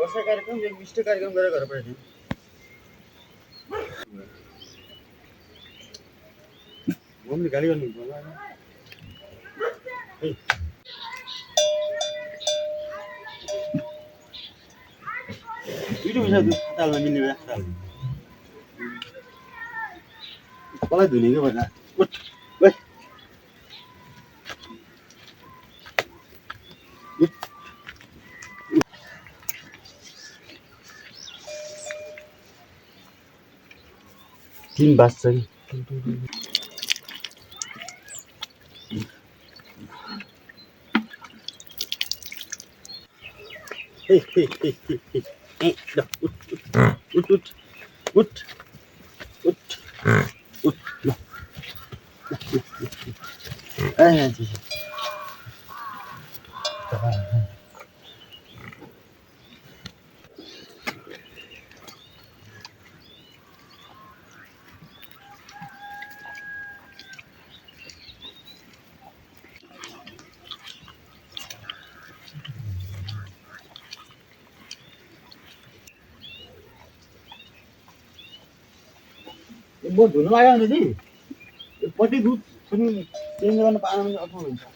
वर्षा कार्यक्रम एक विशिष्ट कार्यक्रम गरेर घर पठाइदिउँ मम्मीले गाली गर्नुहुन्छ होला भिडियो बिसा खातालमा मिल्ने बेला खाताल कसलाई धुने के भएन उठ ओइ तीन बास छ कि उठ उठ उठ उठ उठ म धुनु आयो भने चाहिँ पट्टि दुध चेन्ज गर्न पाएन भने अप्ठ्यारो हुन्छ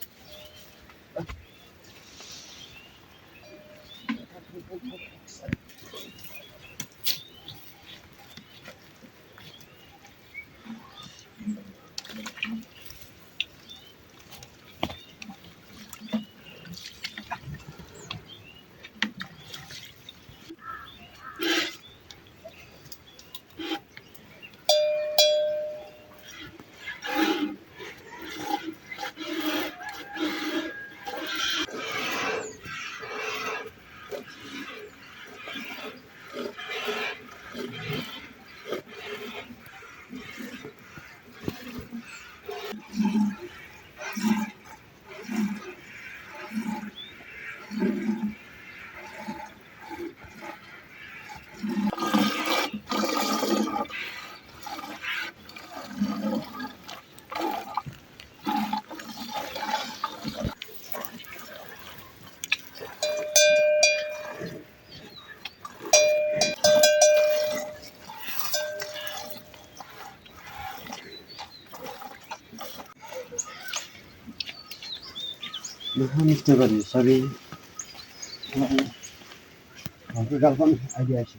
मिस्टर गरी सबै घरको गाल पनि आइदिएको छु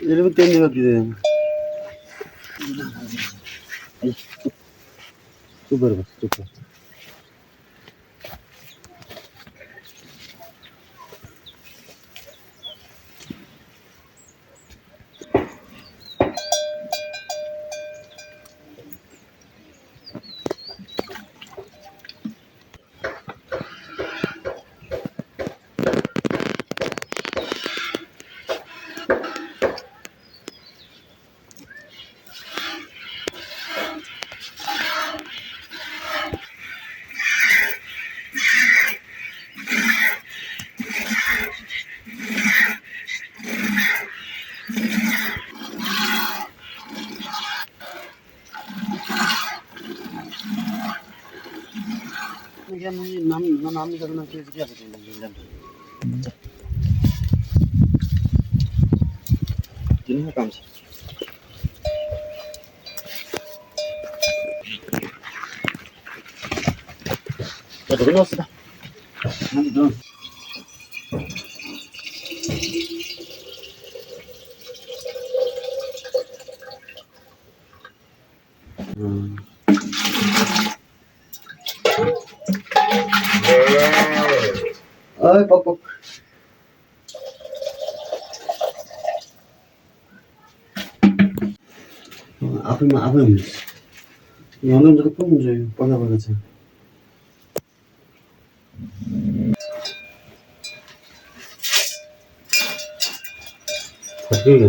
ele não tem aqui dentro. Super, super. नाम निकाल्नु के के अब दिनको काम छ धन्यवाद सर पक पक आफैमा आफै हुन्छ यहाँ हुन्छ कस्तो हुन्छ यो पका पका छ फर्कियो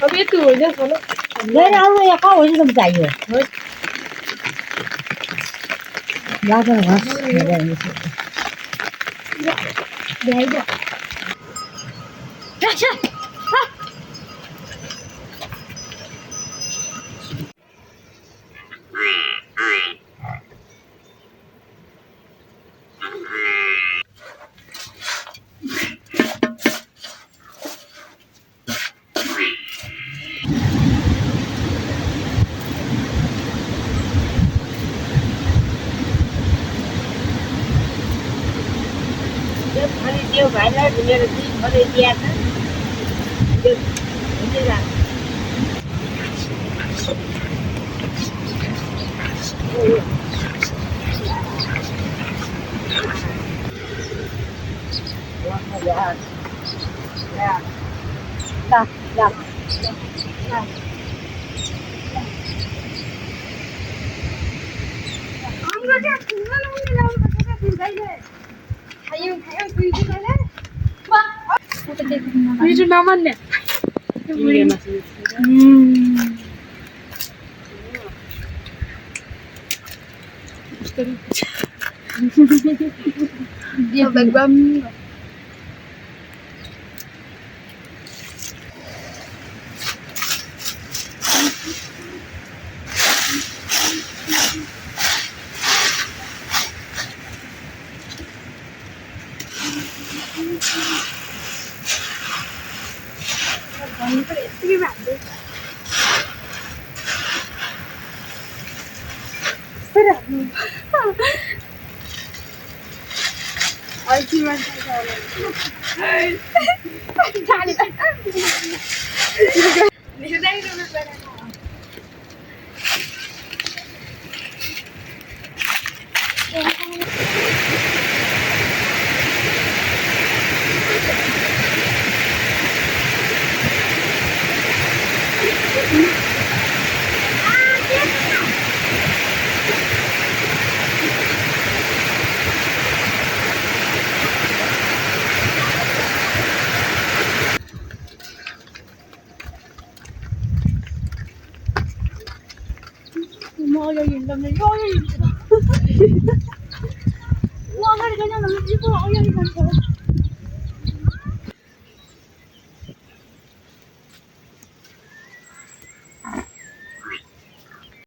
अब यति होइन छोलो गएर आउनु यहाँ कहाँ होइन त चाहियो बाटो घाँस भ्याइदियो अनि त्यो भाइलाई मेरो दिनभरि दिएको छ त्यो हुँदै जान्छ मिठो नमान्ने एकदम 뭐 여기 있는데 여기 있어. 와, 그래 그냥 너무 이거 여기 있어.